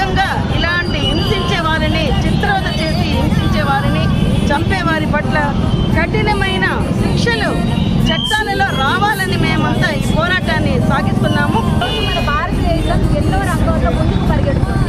ఖచ్చితంగా ఇలాంటి హింసించే వారిని, చిత్రవద చేసి హింసించే వారిని, చంపే వారి పట్ల కఠినమైన శిక్షలు చట్టాలలో రావాలని మేమంతా ఈ పోరాటాన్ని సాగిస్తున్నాము. మన భారతదేశం ఎన్నో రంగాల్లో ముందుకు పరిగెడుతుంది.